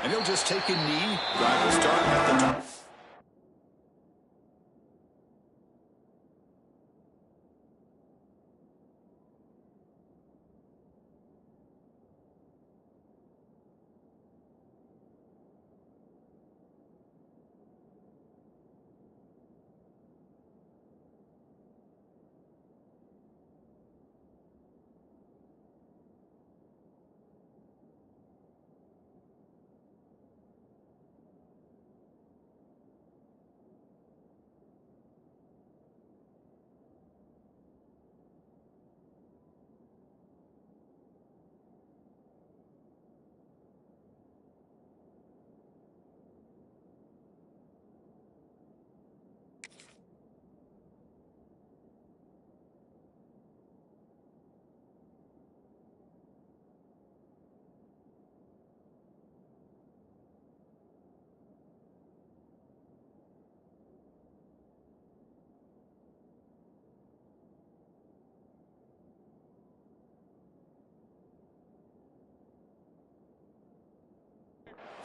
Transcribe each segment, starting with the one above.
And he'll just take a knee. Drive will start at the top.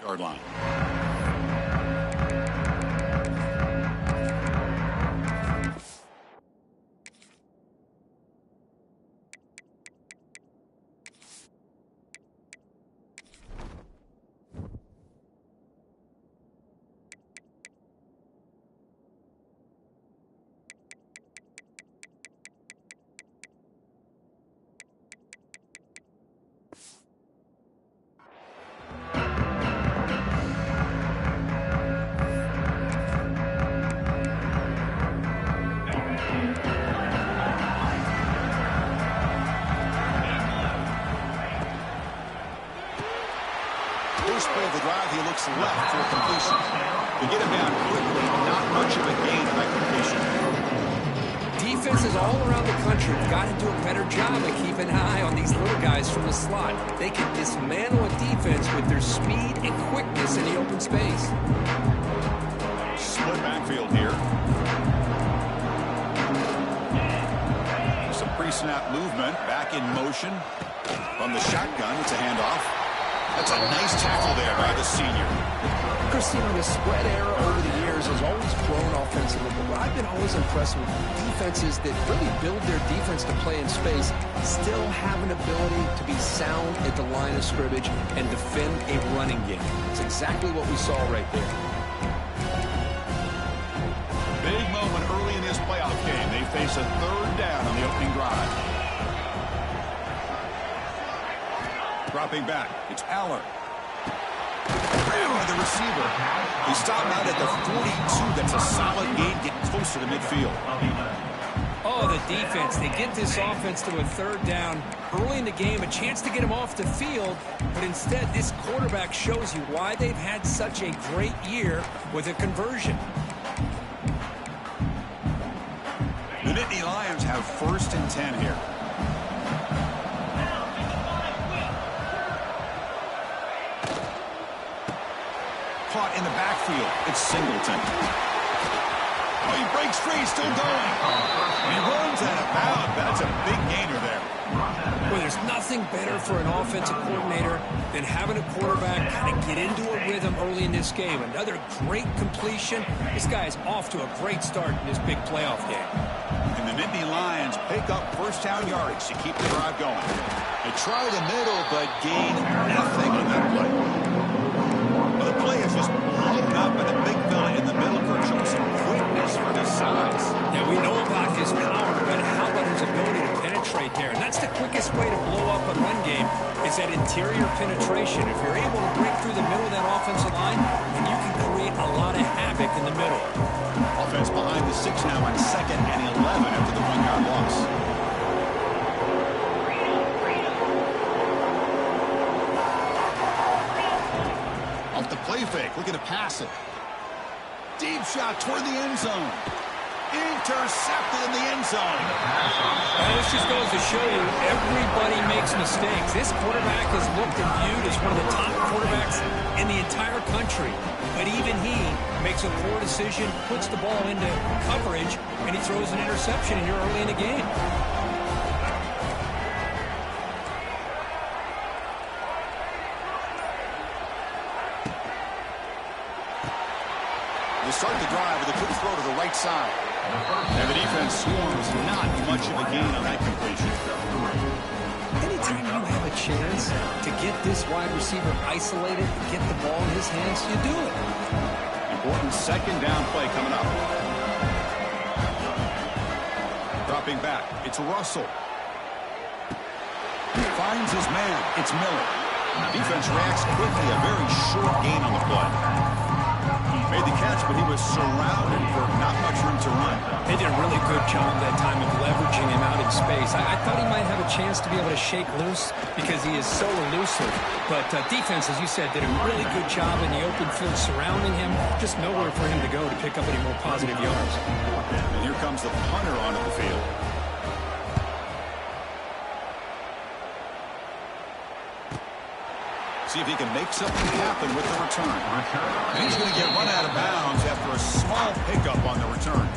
Yard line. First play of the drive, he looks left for completion. To get him down quickly, not much of a gain on that completion. Defenses all around the country have got to do a better job of keeping an eye on these little guys from the slot. They can dismantle a defense with their speed and quickness in the open space. Split backfield here. Some pre-snap movement, back in motion. From the shotgun, it's a handoff. That's a nice tackle there by the senior. Christine, the spread era over the years has always grown offensively, but I've been always impressed with defenses that really build their defense to play in space, still have an ability to be sound at the line of scrimmage and defend a running game. It's exactly what we saw right there. Big moment early in this playoff game. They face a third down on the opening drive. Dropping back, it's Aller. By the receiver. He stopped out at the 42. That's a solid gain, getting closer to midfield. Oh, the defense. They get this offense to a third down early in the game, a chance to get him off the field, but instead this quarterback shows you why they've had such a great year with a conversion. The Nittany Lions have 1st and 10 here. Caught in the backfield. It's Singleton. Oh, he breaks free. Still going. And he runs out of bounds. That's a big gainer there. Well, there's nothing better for an offensive coordinator than having a quarterback kind of get into a rhythm early in this game. Another great completion. This guy is off to a great start in this big playoff game. And the Nittany Lions pick up first down yardage to keep the drive going. They try the middle, but gain nothing on that play. Well, the play is just blown up by the big fella in the middle for some quickness for his size. Yeah, we know about his power, but how about his ability to penetrate there? And that's the quickest way to blow up a run game is that interior penetration. If you're able to break through the middle of that offensive line, then you can create a lot of havoc in the middle. Offense behind the 6 now on 2nd and 11 after the 1-yard loss. Play fake, looking to pass it. Deep shot toward the end zone. Intercepted in the end zone. This just goes to show you everybody makes mistakes. This quarterback is looked and viewed as one of the top quarterbacks in the entire country. But even he makes a poor decision, puts the ball into coverage, and he throws an interception here early in the game. start the drive with a quick throw to the right side. And the defense swarms not much of a gain on that completion. Anytime you have a chance to get this wide receiver isolated, get the ball in his hands, you do it. Important second down play coming up. Dropping back, it's Russell. Finds his man, it's Miller. Defense reacts quickly, a very short gain on the play. Made the catch, but he was surrounded for not much room to run. They did a really good job that time of leveraging him out in space. I thought he might have a chance to be able to shake loose because he is so elusive. But defense, as you said, did a really good job in the open field surrounding him. Just nowhere for him to go to pick up any more positive yards. And here comes the punter onto the field. See if he can make something happen with the return. And he's going to get run out of bounds after a small pickup on the return.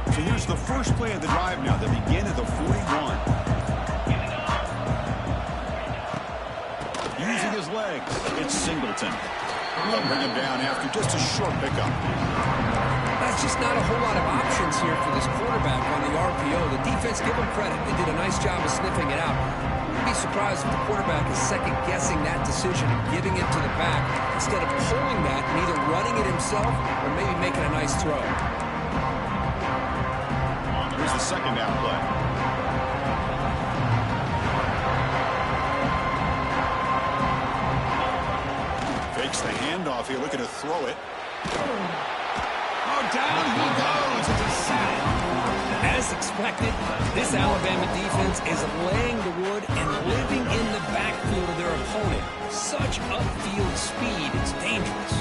So here's the first play of the drive now. They begin at the 41. Using his legs, it's Singleton. They'll bring him down after just a short pickup. That's just not a whole lot of options here for this quarterback on the RPO. The defense, give him credit. They did a nice job of sniffing it out. You'd be surprised if the quarterback is second-guessing that decision and giving it to the back instead of pulling that and either running it himself or maybe making a nice throw. Here's the second down play. Fakes the handoff here, looking to throw it. Oh, down he goes. It's a sack. As expected, this Alabama defense is laying the wood and living in the backfield of their opponent. Such upfield speed, it's dangerous.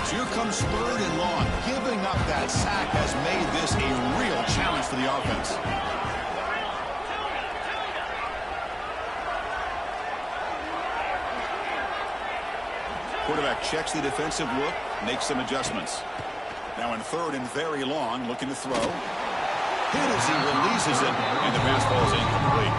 So here comes third and long. Giving up that sack has made this a real challenge for the offense. Quarterback checks the defensive look, makes some adjustments. Now in third and very long, looking to throw. Hit as he releases it, and the pass ball is incomplete.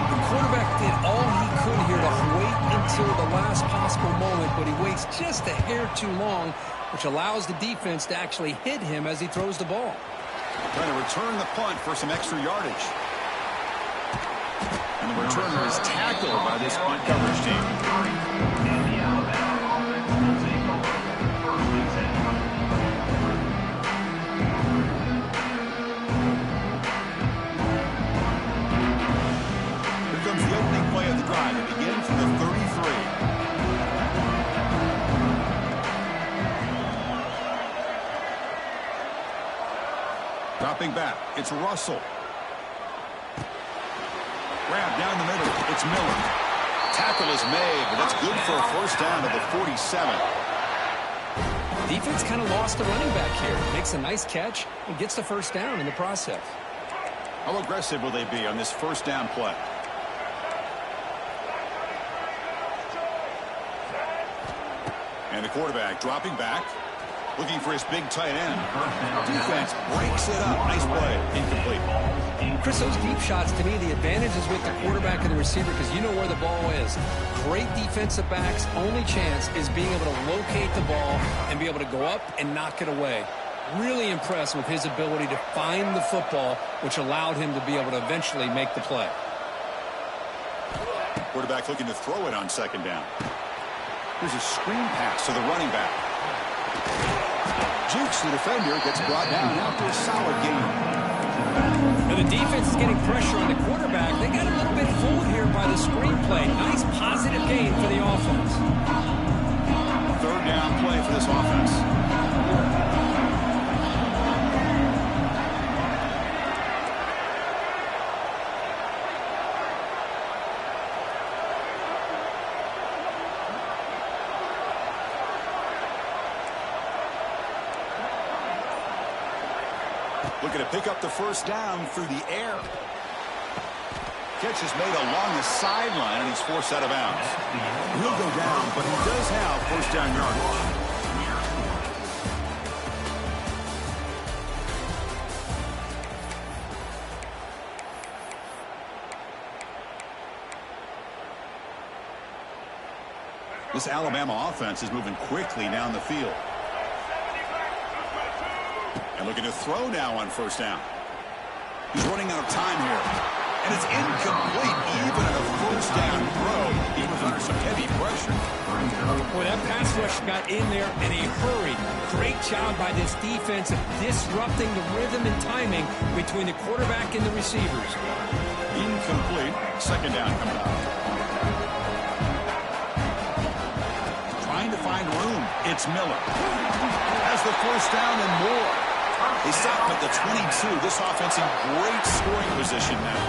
The quarterback did all he could here to wait until the last possible moment, but he waits just a hair too long, which allows the defense to actually hit him as he throws the ball. Trying to return the punt for some extra yardage. And the returner is tackled by this punt coverage team. The opening play of the drive. It begins from the 33. Dropping back, it's Russell. Grab down the middle, it's Miller. Tackle is made, but that's good for a first down at the 47. Defense kind of lost the running back here. Makes a nice catch and gets the first down in the process. How aggressive will they be on this first down play? And the quarterback dropping back, looking for his big tight end. Defense breaks it up. Nice play. Incomplete. Chris, those deep shots, to me, the advantage is with the quarterback and the receiver because you know where the ball is. Great defensive backs' only chance is being able to locate the ball and be able to go up and knock it away. Really impressed with his ability to find the football, which allowed him to be able to eventually make the play. Quarterback looking to throw it on second down. Here's a screen pass to the running back. Jukes the defender, gets brought down after a solid game. Now the defense is getting pressure on the quarterback. They got a little bit fooled here by the screenplay. Nice positive gain for the offense. Third down play for this offense. Looking to pick up the first down through the air. Catch is made along the sideline, and he's forced out of bounds. He'll go down, but he does have first down yardage. This Alabama offense is moving quickly down the field. And looking to throw now on first down. He's running out of time here. And it's incomplete, even at a first down throw. He was under some heavy pressure. Boy, that pass rush got in there in a hurry. Great job by this defense of disrupting the rhythm and timing between the quarterback and the receivers. Incomplete. Second down coming up. Trying to find room. It's Miller. Has the first down and more. They stop at the 22. This offense in great scoring position now.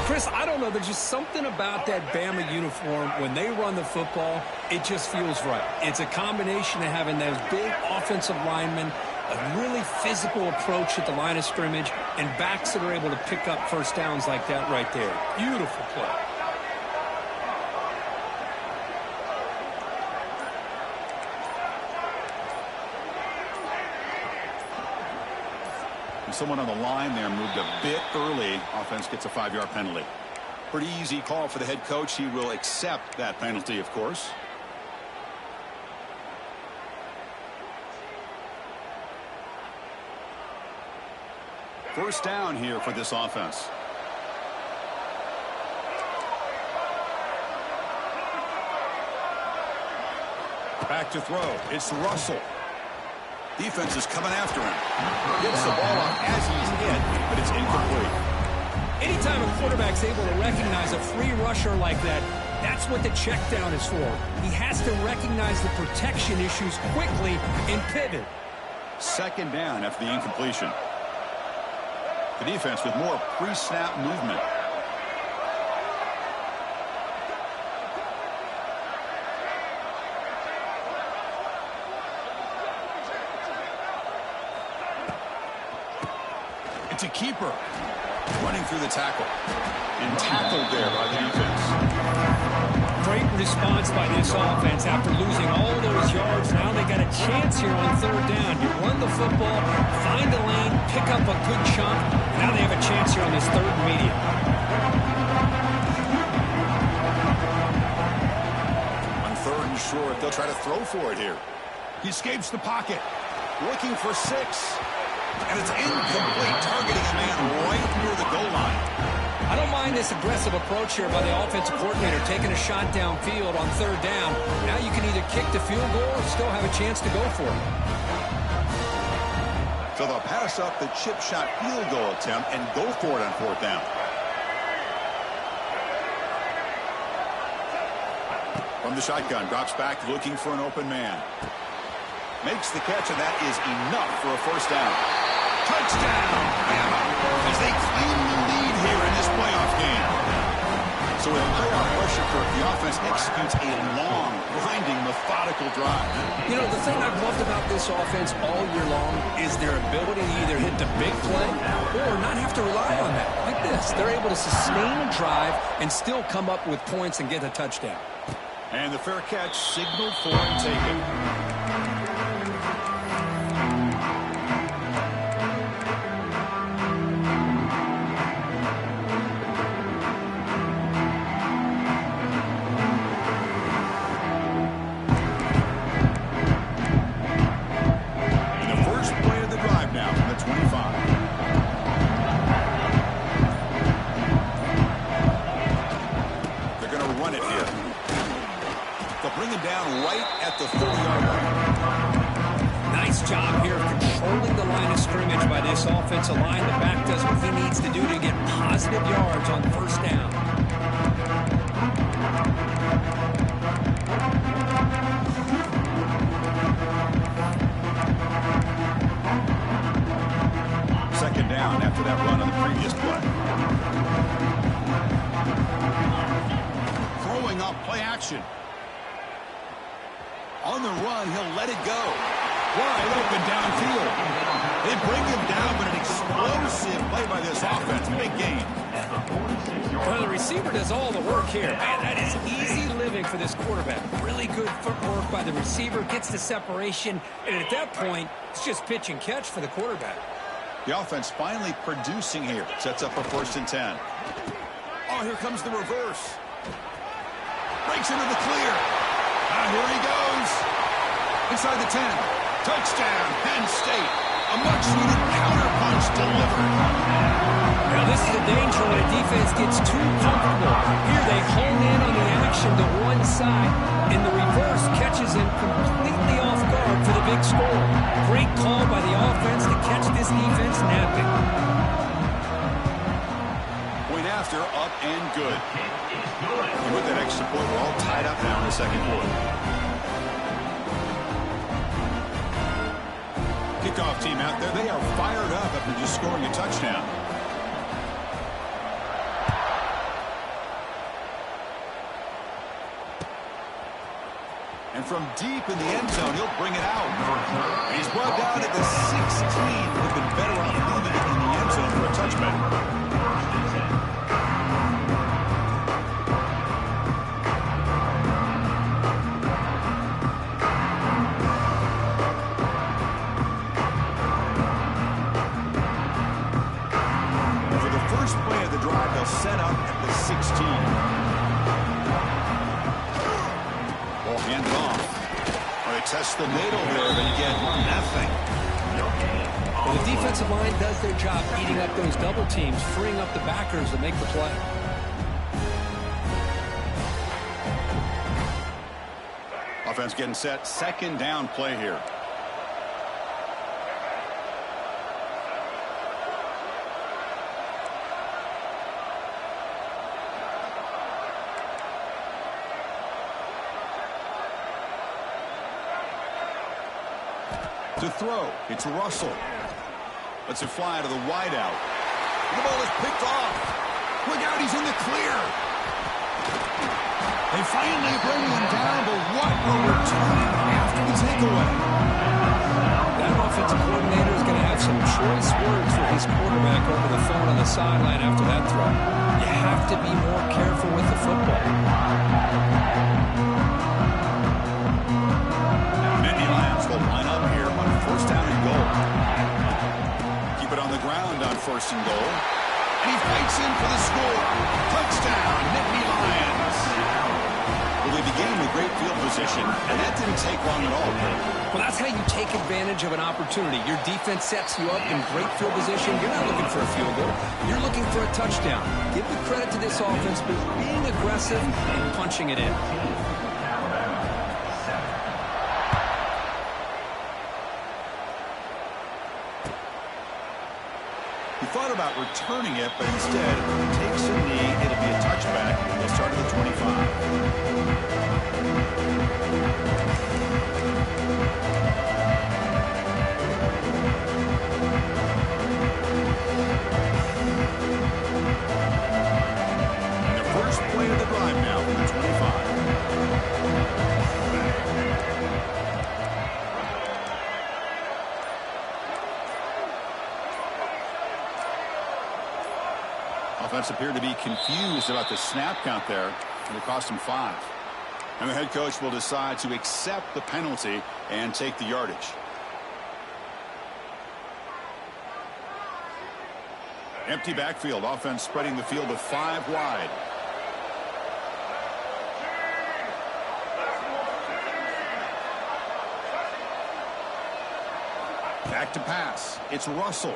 Chris, I don't know. There's just something about that Bama uniform. When they run the football, it just feels right. It's a combination of having those big offensive linemen, a really physical approach at the line of scrimmage, and backs that are able to pick up first downs like that right there. Beautiful play. Someone on the line there moved a bit early. Offense gets a 5-yard penalty. Pretty easy call for the head coach. He will accept that penalty, of course. First down here for this offense. Back to throw. It's Russell. Defense is coming after him. Gets the ball off as he's hit, but it's incomplete. Anytime a quarterback's able to recognize a free rusher like that, that's what the check down is for. He has to recognize the protection issues quickly and pivot. Second down after the incompletion. The defense with more pre-snap movement. It's a keeper. Running through the tackle. And tackled there by the defense. Great response by this offense after losing all those yards. Now they got a chance here on third down. You run the football, find a lane, pick up a good chunk. Now they have a chance here on this third and medium. On third and short, they'll try to throw for it here. He escapes the pocket. Looking for 6. And it's incomplete, targeting a man right near the goal line. I don't mind this aggressive approach here by the offensive coordinator, taking a shot downfield on third down. Now you can either kick the field goal or still have a chance to go for it. So they'll pass up the chip shot field goal attempt and go for it on fourth down. From the shotgun, drops back looking for an open man. Makes the catch, and that is enough for a first down. Touchdown, Bama, as they claim the lead here in this playoff game. So with playoff pressure, the offense executes a long, grinding, methodical drive. You know, the thing I've loved about this offense all year long is their ability to either hit the big play or not have to rely on that. Like this, they're able to sustain a drive and still come up with points and get a touchdown. And the fair catch signaled for and taken. The 40-yard line. Nice job here of controlling the line of scrimmage by this offensive line. The back does what he needs to do to get positive yards on first down. Second down after that run on the previous play. Throwing up play action. On the run, he'll let it go. Wide open downfield. They bring him down, but an explosive play by this offense. Big gain. Well, the receiver does all the work here. Man, that is easy living for this quarterback. Really good footwork by the receiver. Gets the separation. And at that point, it's just pitch and catch for the quarterback. The offense finally producing here. Sets up a 1st and 10. Oh, here comes the reverse. Breaks into the clear. Here he goes. Inside the 10. Touchdown, Penn State. A much-needed counterpunch delivered. Now, this is the danger when a defense gets too comfortable. Here they hone in on the action to one side, and the reverse catches him completely off guard for the big score. Great call by the offense to catch this defense napping. Point after, up and good. And with that extra point, we're all tied up now in the second quarter. Kickoff team out there, they are fired up after just scoring a touchdown. And from deep in the end zone, he'll bring it out. He's brought down at the 16. Would have been better off leaving it in the end zone for a touchback. Set up at the 16. Ball handed off. Well, they test the middle there, but get nothing. Well, the defensive line does their job eating up those double teams, freeing up the backers to make the play. Offense getting set. Second down play here. To throw, it's Russell. Lets it fly to the wideout. The ball is picked off. Look out, he's in the clear. They finally bring him down, but what a return after the takeaway. That offensive coordinator is going to have some choice words for his quarterback over the phone on the sideline after that throw. You have to be more careful with the football. Line up here on first down and goal. Keep it on the ground on first and goal. And he fights in for the score. Touchdown, Nittany Lions. Well, they began with great field position, and that didn't take long at all. Well, that's how you take advantage of an opportunity. Your defense sets you up in great field position. You're not looking for a field goal. You're looking for a touchdown. Give the credit to this offense for being aggressive and punching it in. Thought about returning it, but instead takes a knee. It'll be a touchback. They'll start at the 25. And the first play of the drive now from the 25. Offense appeared to be confused about the snap count there, and it cost him 5. And the head coach will decide to accept the penalty and take the yardage. Empty backfield. Offense spreading the field to 5 wide. Back to pass. It's Russell.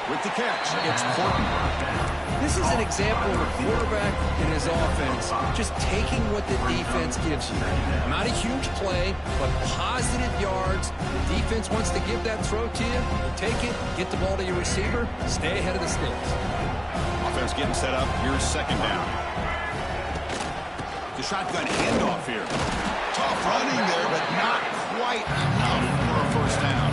With the catch, it's Portman. This is an example of a quarterback and his offense just taking what the defense gives you. Not a huge play, but positive yards. The defense wants to give that throw to you. You take it, get the ball to your receiver, stay ahead of the sticks. Offense getting set up. Here's second down. The shotgun handoff here. Tough running there, but not quite enough for a first down.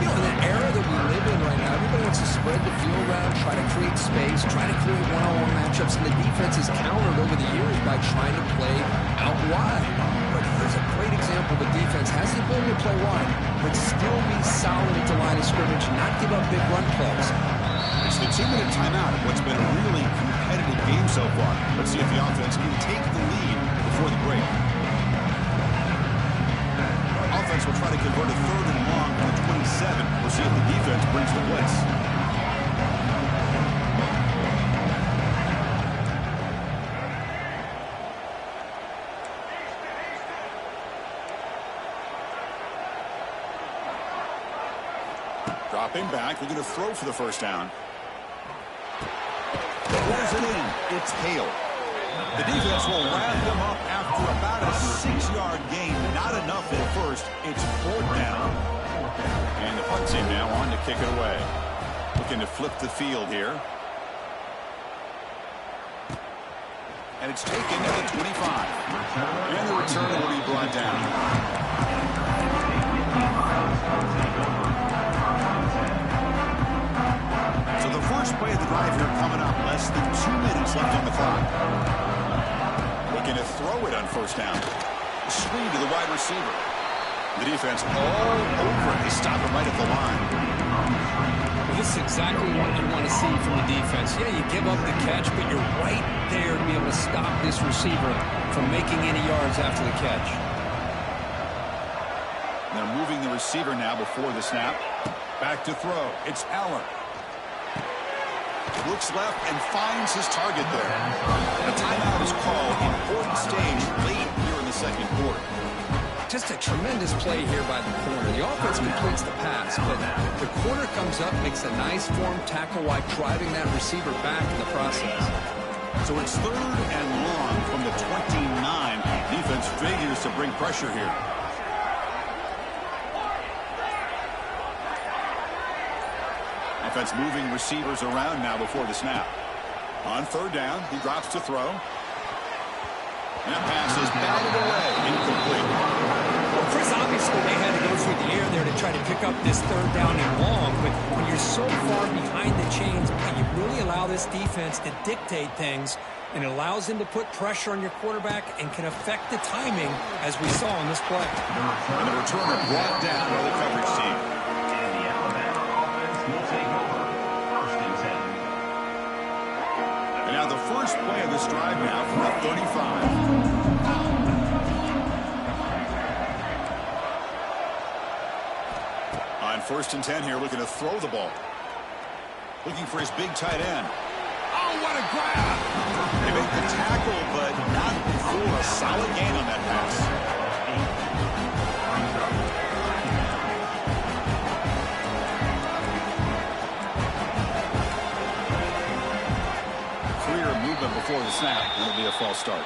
You know, in the era that we live in right now, everybody wants to spread the field around, try to create space, try to create one-on-one matchups, and the defense is countered over the years by trying to play out wide. But here's a great example. The defense has the ability to play wide, but still be solid at the line of scrimmage and not give up big run plays. It's the 2-minute timeout of what's been a really competitive game so far. Let's see if the offense can take the lead before the break. Offense will try to convert a third and long from the 27. We'll see if the defense brings the blitz. Dropping back, looking to throw for the first down. Throws it in. It's Hale. The defense will wrap them up after about a 6-yard gain. Not enough at first. It's 4th down. And the punt team now on to kick it away. Looking to flip the field here. And it's taken at the 25. And the return will be brought down. So the first play of the drive here coming up. Less than 2 minutes left on the clock. Looking to throw it on first down. Screen to the wide receiver. The defense all over it. They stop it right at the line. Well, this is exactly what you want to see from the defense. Yeah, you give up the catch, but you're right there to be able to stop this receiver from making any yards after the catch. They're moving the receiver now before the snap. Back to throw. It's Allen. Looks left and finds his target there. A timeout is called. Important stage late here in the second quarter. Just a tremendous play here by the corner. The offense completes the pass, but the corner comes up, makes a nice form tackle while driving that receiver back in the process. So it's 3rd and long from the 29. Defense figures to bring pressure here. Offense moving receivers around now before the snap. On 3rd down, he drops to throw. And that pass is batted away. Incomplete. Well, Chris, obviously they had to go through the air there to try to pick up this 3rd down and long, but when you're so far behind the chains, you really allow this defense to dictate things, and it allows them to put pressure on your quarterback and can affect the timing, as we saw in this play. And the returner brought down by the coverage team. And now the first play of this drive now from the 35. On 1st and 10 here, looking to throw the ball. Looking for his big tight end. Oh, what a grab! They make the tackle, but not before a solid gain on that pass. Before the snap, it'll be a false start.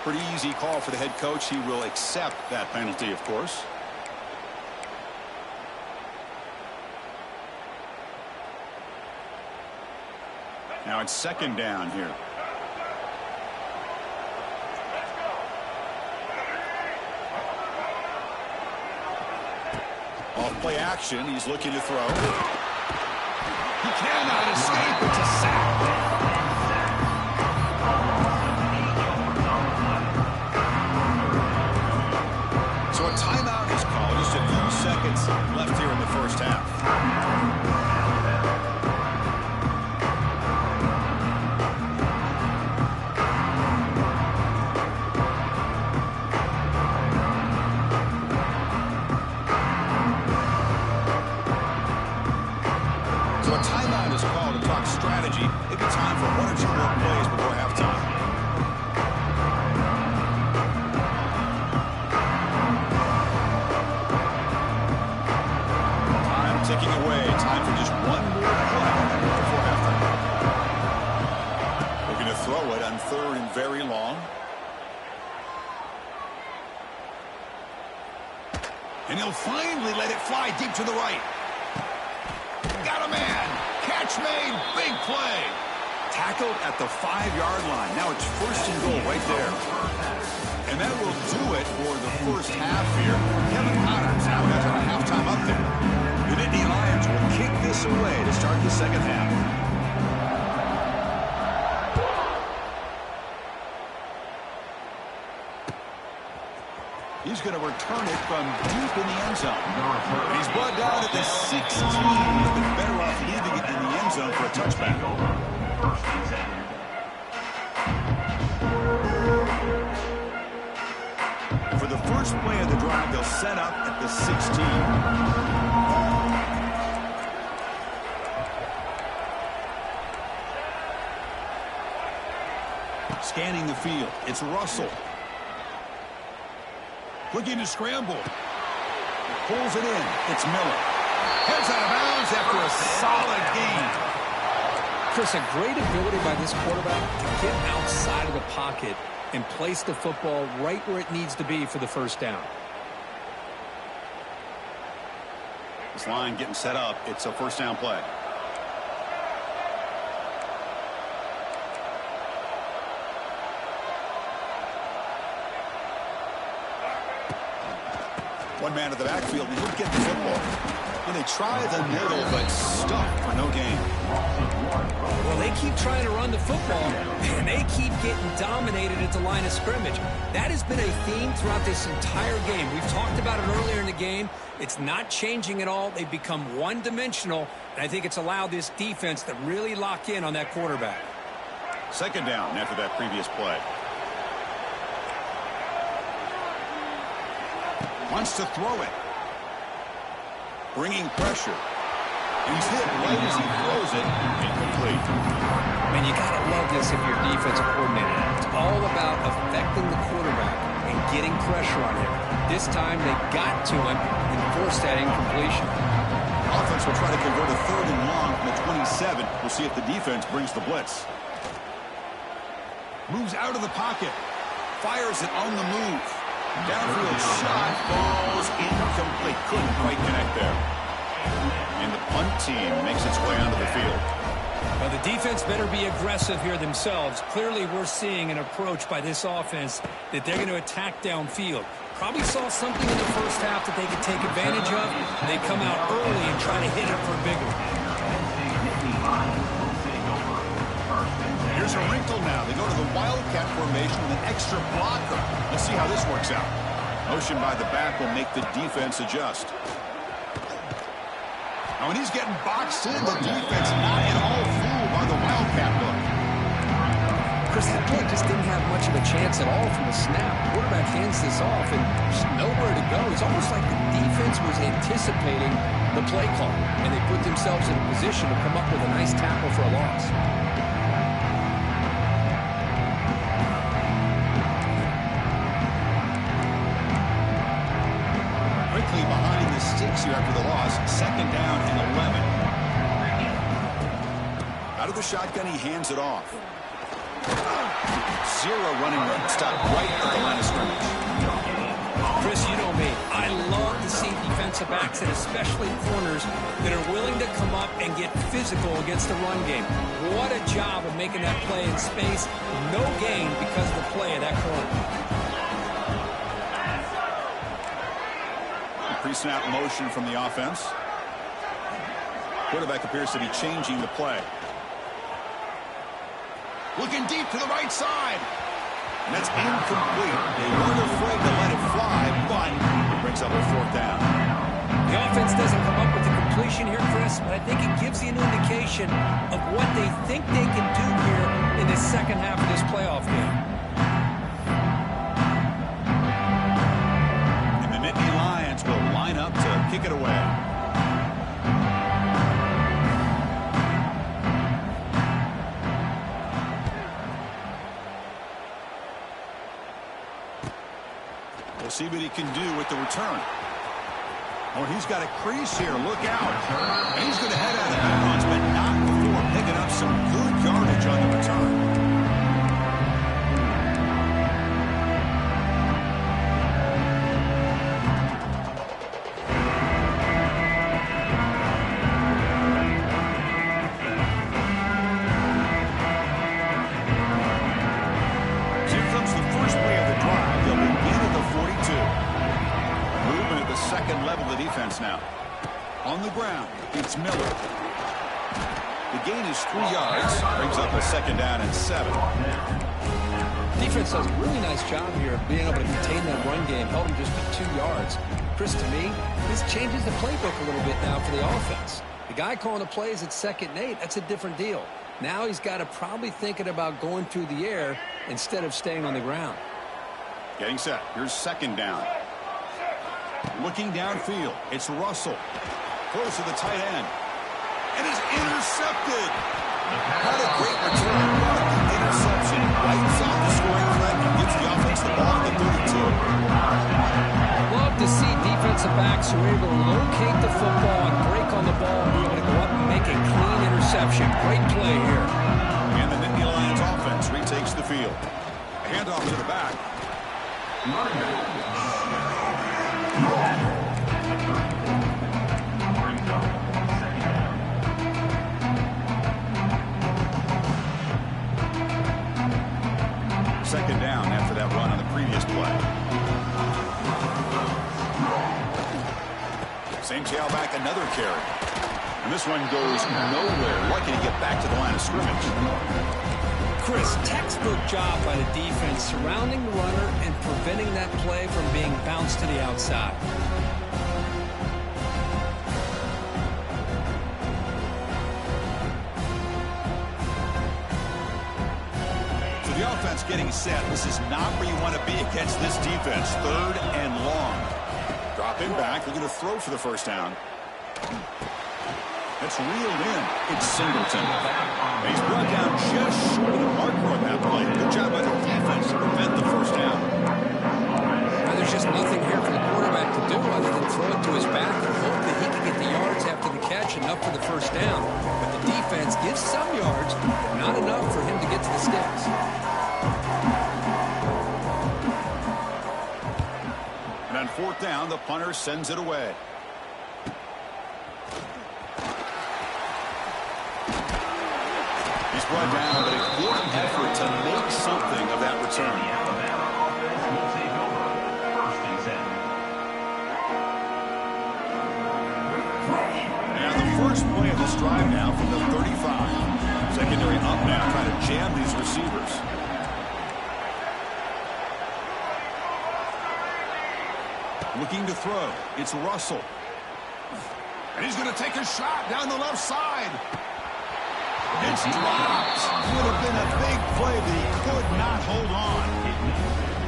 Pretty easy call for the head coach. He will accept that penalty, of course. Now it's 2nd down here. Off play action. He's looking to throw. He cannot escape. It's a sack. So a timeout is called. Just a few seconds left here in the first half. So a timeout is called to talk strategy. Maybe time for 1 or 2 more plays before halftime. Ticking away. Time for just 1 more play before halftime. Looking to throw it on 3rd and very long. And he'll finally let it fly deep to the right. Got a man. Catch made. Big play. Tackled at the 5-yard line. Now it's 1st and goal right there. And that will do it for the first half here. Kevin Connors now has our halftime update. The Nittany Lions will kick this away to start the second half. He's going to return it from deep in the end zone. And he's brought down at the 16. He's been better off leaving it in the end zone for a touchback. For the first play of the drive, they'll set up at the 16. Scanning the field. It's Russell. Looking to scramble. Pulls it in. It's Miller. Heads out of bounds after a solid gain. Chris, a great ability by this quarterback to get outside of the pocket and place the football right where it needs to be for the first down. This line getting set up. It's a first down play. One man at the backfield, and he'll get the football. And they try the middle, but stuck for no gain. Well, they keep trying to run the football, and they keep getting dominated at the line of scrimmage. That has been a theme throughout this entire game. We've talked about it earlier in the game. It's not changing at all. They've become one-dimensional, and I think it's allowed this defense to really lock in on that quarterback. Second down after that previous play. Wants to throw it. Bringing pressure. He's hit right as he throws it. Incomplete. Man, you got to love this if you're a defensive coordinator. It's all about affecting the quarterback and getting pressure on him. This time they got to him and forced that incompletion. Offense will try to convert a third and long from the 27. We'll see if the defense brings the blitz. Moves out of the pocket. Fires it on the move. Downfield shot falls incomplete. Couldn't quite connect there. And the punt team makes its way onto the field. Well, the defense better be aggressive here themselves. Clearly, we're seeing an approach by this offense that they're going to attack downfield. Probably saw something in the first half that they could take advantage of. They come out early and try to hit it for a big one. Here's a wrinkle now. They go to the Wildcat formation with an extra blocker. Let's see how this works out. Motion by the back will make the defense adjust. Now, when he's getting boxed in, the defense not at all fooled by the Wildcat look. Chris, that play just didn't have much of a chance at all from the snap. Quarterback hands this off and there's nowhere to go. It's almost like the defense was anticipating the play call, and they put themselves in a position to come up with a nice tackle for a loss. Quickly behind the sticks here after the loss. Second down and 11. Out of the shotgun, he hands it off. Zero running room. Stop right at the line of scrimmage. Chris, you know me. I love to see defensive backs, and especially corners, that are willing to come up and get physical against the run game. What a job of making that play in space. No gain because of the play of that corner. Pre-snap motion from the offense. Quarterback appears to be changing the play. Looking deep to the right side. And that's incomplete. They weren't afraid to let it fly, but it brings up a fourth down. The offense doesn't come up with the completion here, Chris, but I think it gives you an indication of what they think they can do here in the second half of this playoff game. And the Nittany Lions will line up to kick it away. See what he can do with the return. Oh, he's got a crease here. Look out. And he's going to head out of bounds, but not before picking up some good yardage on the return. Now on the ground, it's Miller. The gain is 3 yards, brings up a second down and 7. Defense does a really nice job here of being able to contain that run game, held him just to 2 yards. Chris, to me, this changes the playbook a little bit now for the offense. The guy calling the plays at 2nd and 8, that's a different deal. Now he's got to probably thinking about going through the air instead of staying on the ground. Getting set. Here's second down. Looking downfield, it's Russell. Close to the tight end. And it's intercepted. Had a great return, but the interception wipes out the scoring threat and gives the offense the ball at the 32. Love to see defensive backs who are able to locate the football and break on the ball and be able to go up and make a clean interception. Great play here. And the Nittany Lions offense retakes the field. A handoff to the back. Second down after that run on the previous play. Same tailback, another carry. And this one goes nowhere. Lucky to get back to the line of scrimmage. Chris, textbook job by the defense surrounding the runner and preventing that play from being bounced to the outside. So the offense getting set. This is not where you want to be against this defense. Third and long. Dropping back. They're going to throw for the first down. It's reeled in. It's Singleton. He's brought down just short of the marker on that play. Good job by the defense to prevent the first down. Now, there's just nothing here for the quarterback to do other than throw it to his back and hope that he can get the yards after the catch, enough for the first down. But the defense gives some yards, but not enough for him to get to the sticks. And on fourth down, the punter sends it away. He's brought down, but a good effort to make something of that return. And the first play of this drive now from the 35. Secondary up now, trying to jam these receivers. Looking to throw. It's Russell. And he's going to take a shot down the left side. It's dropped. Would have been a big play, but he could not hold on.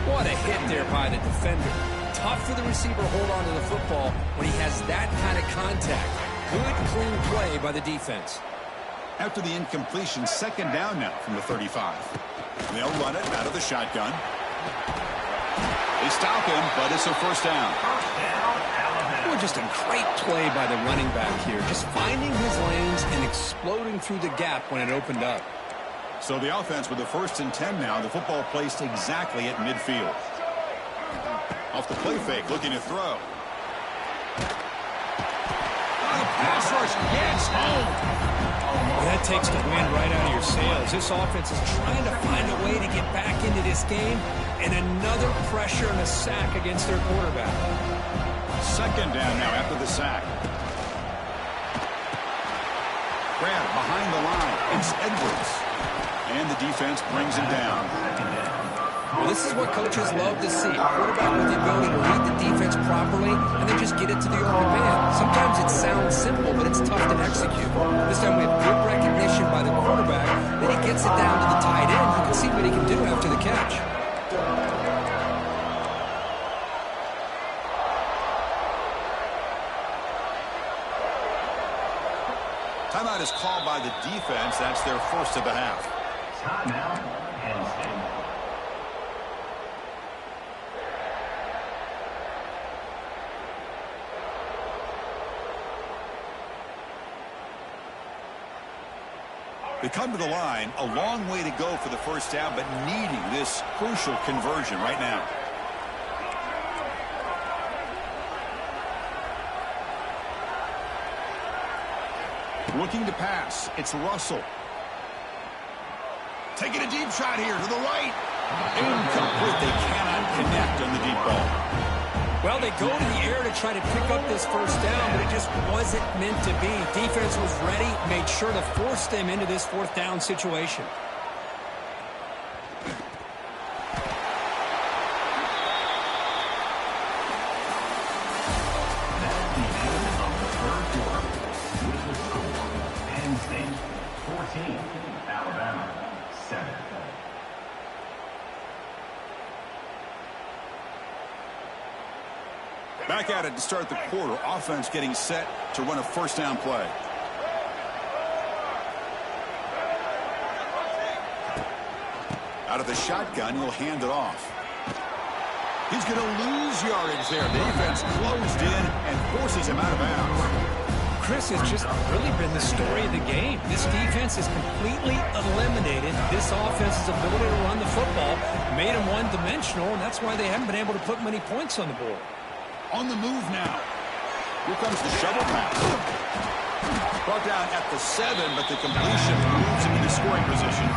What a hit there by the defender. Tough for the receiver to hold on to the football when he has that kind of contact. Good, clean play by the defense. After the incompletion, second down now from the 35. They'll run it out of the shotgun. They stop him, but it's a first down. Oh, just a great play by the running back here. Just finding his lanes and exploding through the gap when it opened up. So the offense with the 1st and 10 now. The football placed exactly at midfield. Off the play fake, looking to throw. The pass rush gets home. Well, that takes the wind right out of your sails. This offense is trying to find a way to get back into this game, and another pressure and a sack against their quarterback. Second down now after the sack. Grab behind the line. It's Edwards. And the defense brings him down. Well, this is what coaches love to see. A quarterback with the ability to read the defense properly and then just get it to the open man. Sometimes it sounds simple, but it's tough to execute. This time we have good recognition by the quarterback that he gets it down to the tight end. You can see what he can do after the catch. Timeout is called by the defense. That's their first of the half. Timeout, Penn State. They come to the line, a long way to go for the first down, but needing this crucial conversion right now. Looking to pass. It's Russell. Taking a deep shot here to the right. Incomplete. They cannot connect on the deep ball. Well, they go to the air to try to pick up this first down, but it just wasn't meant to be. Defense was ready, made sure to force them into this fourth down situation. That's the end of the third quarter. With the score, Penn State 14, Alabama 7. Back at it to start the quarter. Offense getting set to run a first down play. Out of the shotgun, he'll hand it off. He's going to lose yardage there. Defense closed in and forces him out of bounds. Chris, has just really been the story of the game. This defense has completely eliminated this offense's ability to run the football, made them one-dimensional, and that's why they haven't been able to put many points on the board. On the move now. Here comes the shovel pass. Brought down at the 7, but the completion moves him into scoring position.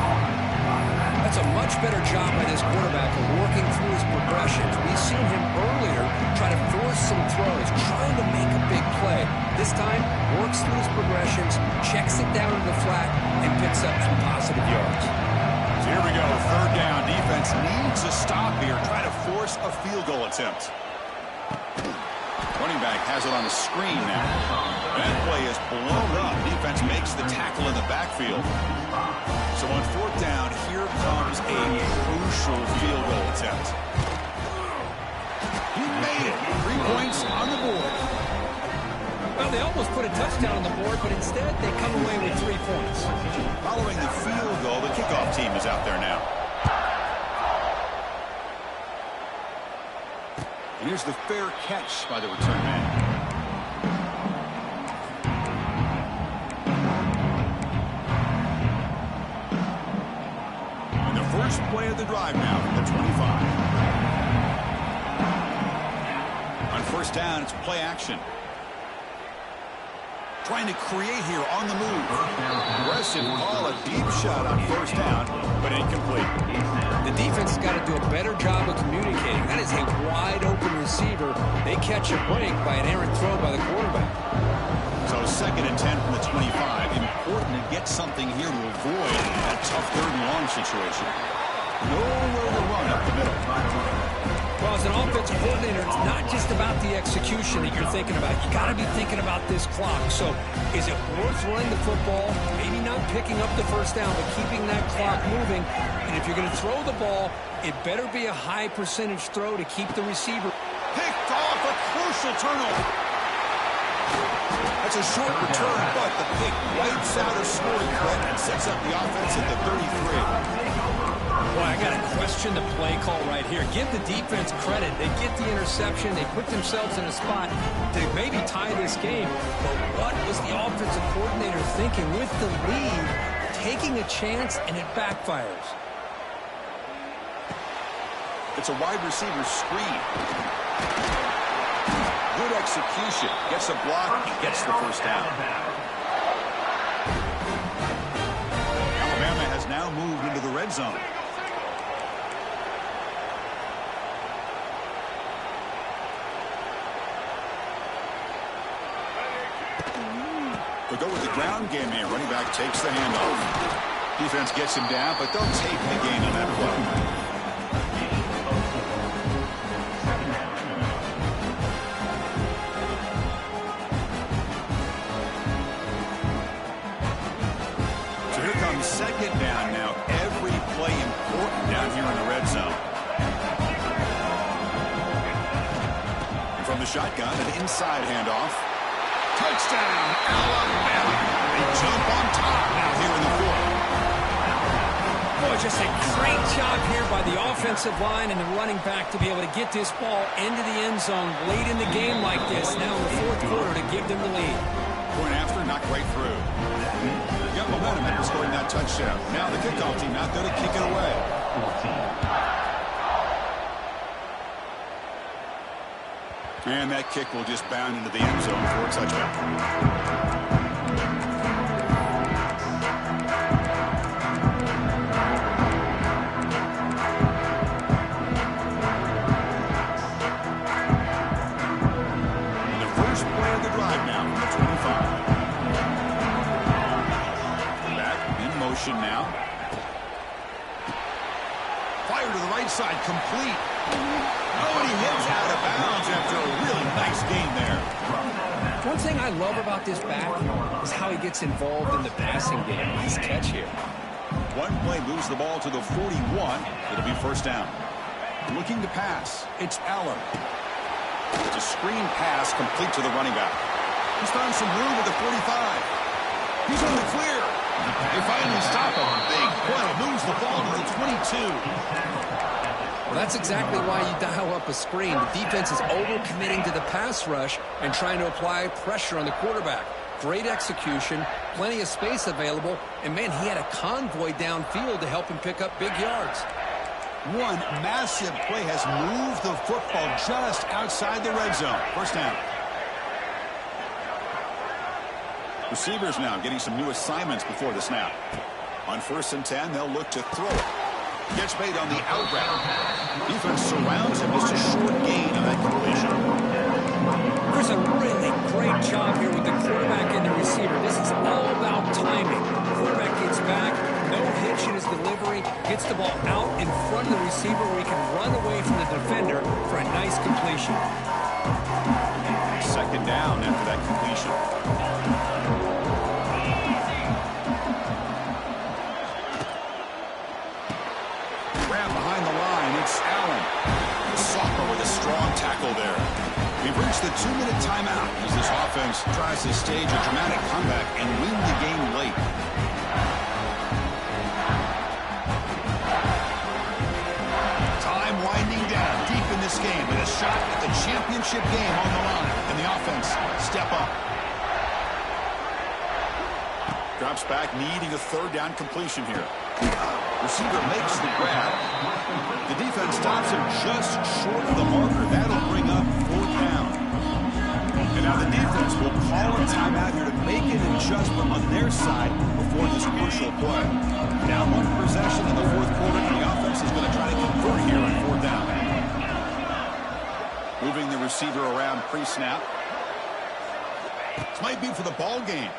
That's a much better job by this quarterback of working through his progressions. We've seen him earlier try to force some throws, trying to make a big play. This time, works through his progressions, checks it down to the flat, and picks up some positive yards. So here we go, third down. Defense needs a stop here, try to force a field goal attempt. Running back has it on the screen now. That play is blown up. Defense makes the tackle in the backfield. So on fourth down, here comes a crucial field goal attempt. He made it. 3 points on the board. Well, they almost put a touchdown on the board, but instead they come away with 3 points. Following the field goal, the kickoff team is out there now. Here's the fair catch by the return man. And the first play of the drive now from the 25. On first down, it's play action. Trying to create here on the move. Aggressive call, a deep shot on first down, but incomplete. The defense has got to do a better job of communicating. That is a wide-open receiver. They catch a break by an errant throw by the quarterback. So 2nd and 10 from the 25. Important to get something here to avoid that tough 3rd and long situation. Nowhere to run up the middle. Well, as an offensive coordinator, it's not just about the execution that you're thinking about. You got to be thinking about this clock. So is it worth running the football, maybe not picking up the first down, but keeping that clock moving? And if you're going to throw the ball, it better be a high percentage throw to keep the receiver. Picked off, a crucial turnover. That's a short return, but the pick wipes out a scoring threat and sets up the offense at the 33. Boy, I got to question the play call right here. Give the defense credit. They get the interception. They put themselves in a spot to maybe tie this game. But what was the offensive coordinator thinking with the lead, taking a chance, and it backfires? It's a wide receiver screen. Good execution. Gets a block and gets the first down. Alabama has now moved into the red zone. They'll go with the ground game here. Running back takes the handoff. Defense gets him down, but they'll take the gain on that play. So here comes 2nd down now. Every play important down here in the red zone. And from the shotgun, an inside handoff. Touchdown, Alabama. They jump on top now here in the 4th. Boy, just a great job here by the offensive line and the running back to be able to get this ball into the end zone late in the game like this, now in the 4th quarter, to give them the lead. Point after, knocked right through. Got momentum after scoring that touchdown. Now the kickoff team out there to kick it away. And that kick will just bound into the end zone for a touchdown. And the first play of the drive now from the 25. Back in motion now. Fire to the right side, complete. Oh, and he hits out of bounds after a really nice game there. One thing I love about this back is how he gets involved in the passing game. Nice catch here. One play moves the ball to the 41. It'll be first down. Looking to pass. It's Allen. It's a screen pass complete to the running back. He's found some room at the 45. He's on the clear. They finally stop him. Big play. Moves the ball to the 22. Well, that's exactly why you dial up a screen. The defense is overcommitting to the pass rush and trying to apply pressure on the quarterback. Great execution, plenty of space available, and, man, he had a convoy downfield to help him pick up big yards. One massive play has moved the football just outside the red zone. First down. Receivers now getting some new assignments before the snap. On 1st and 10, they'll look to throw it. Gets made on the out route. Defense surrounds him. Just a short gain on that completion. There's a really great job here with the quarterback and the receiver. This is all about timing. The quarterback gets back, no hitch in his delivery, gets the ball out in front of the receiver where he can run away from the defender for a nice completion. Second down after that completion. Grab behind the line. It's Allen. The sophomore with a strong tackle there. We've reached the 2-minute timeout as this offense tries to stage a dramatic comeback and win the game late. Time winding down deep in this game with a shot at the championship game on the line. And the offense step up. Drops back, needing a 3rd down completion here. Receiver makes the grab. The defense stops him just short of the marker. That'll bring up 4th down. And now the defense will call a timeout here to make an adjustment on their side before this crucial play. Now 1 possession in the 4th quarter, and the offense is going to try to convert here on 4th down. Moving the receiver around pre-snap. This might be for the ball game.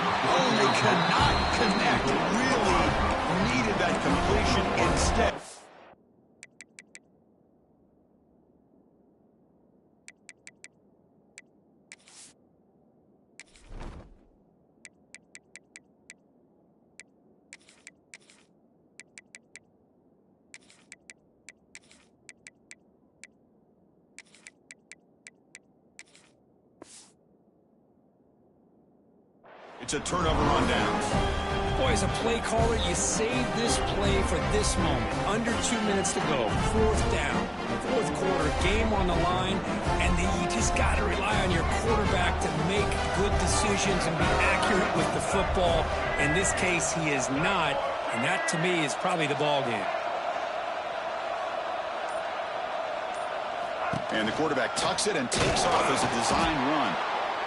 Oh, they cannot connect. Really needed that completion instead. It's a turnover on downs. Boy, as a play caller, you save this play for this moment. Under 2 minutes to go. 4th down. 4th quarter, game on the line, and you just got to rely on your quarterback to make good decisions and be accurate with the football. In this case, he is not, and that, to me, is probably the ball game. And the quarterback tucks it and takes off as a design run.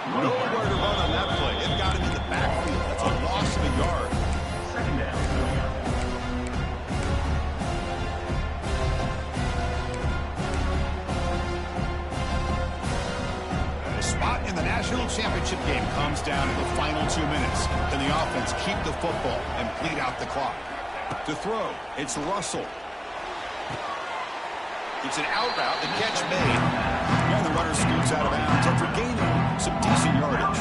Nowhere to run on that play. It got him in the backfield. That's a loss of a yard. 2nd down. The spot in the national championship game comes down to the final 2 minutes. Can the offense keep the football and bleed out the clock? To throw, it's Russell. It's an out route. The catch made. And the runner scoots out of bounds after gaining some decent yardage.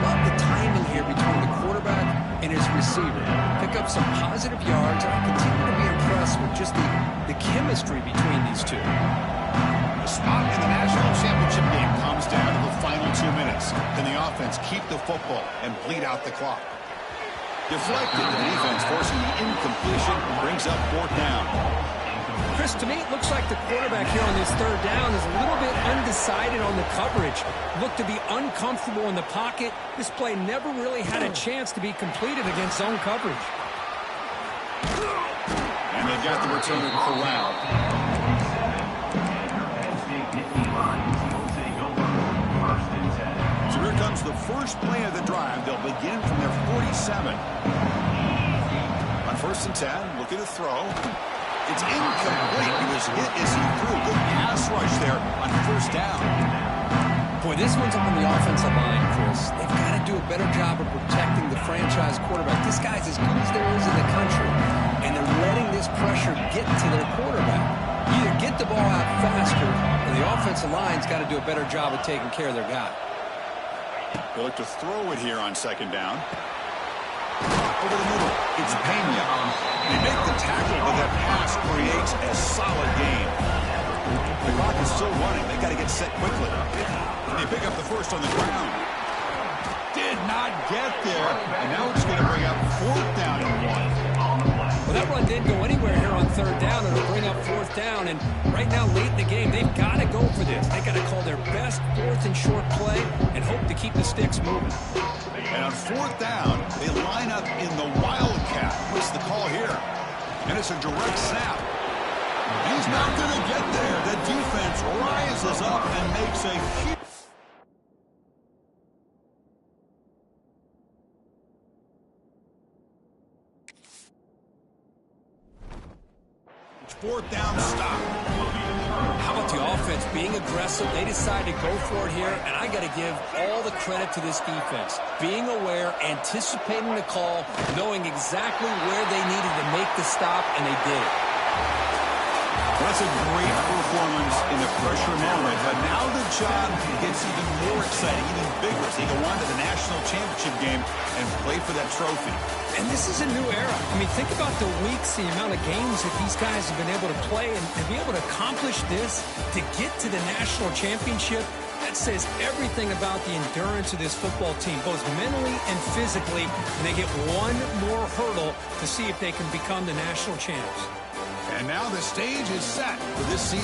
Love the timing here between the quarterback and his receiver. Pick up some positive yards, and I continue to be impressed with just the chemistry between these two. The spot in the national championship game comes down to the final 2 minutes. Can the offense keep the football and bleed out the clock? Deflected. The defense forcing the incompletion brings up 4th down. Chris, to me, it looks like the quarterback here on this 3rd down is a little bit undecided on the coverage. Looked to be uncomfortable in the pocket. This play never really had a chance to be completed against zone coverage. And they've got the returner corralled. So here comes the first play of the drive. They'll begin from their 47. On 1st and 10, looking to throw. It's incomplete. He was hit as he threw. Good pass rush there on 1st down. Boy, this one's on the offensive line, Chris. They've got to do a better job of protecting the franchise quarterback. This guy's as good as there is in the country, and they're letting this pressure get to their quarterback. Either get the ball out faster, or the offensive line's got to do a better job of taking care of their guy. They look to throw it here on 2nd down. Over the middle, it's Pena. They make the tackle, but that pass creates a solid gain. The clock is still running. They got to get set quickly. And they pick up the first on the ground. Did not get there, and now it's going to bring up 4th down and 1. Well, that run didn't go anywhere here on third down, and it'll bring up fourth down. And right now, late in the game, they've got to go for this. They've got to call their best fourth and short play and hope to keep the sticks moving. And on fourth down, they line up in the Wildcat. What's the call here? And it's a direct snap. He's not going to get there. The defense rises up and makes a huge... fourth down stop. How about the offense being aggressive? They decide to go for it here, and I got to give all the credit to this defense. Being aware, anticipating the call, knowing exactly where they needed to make the stop, and they did it. Well, that's a great performance in the pressure moment, but now the job gets even more exciting, even bigger, as they go on to the national championship game and play for that trophy. And this is a new era. I mean, think about the weeks, the amount of games that these guys have been able to play, and to be able to accomplish this, to get to the national championship, that says everything about the endurance of this football team, both mentally and physically, and they get one more hurdle to see if they can become the national champs. And now the stage is set for this season.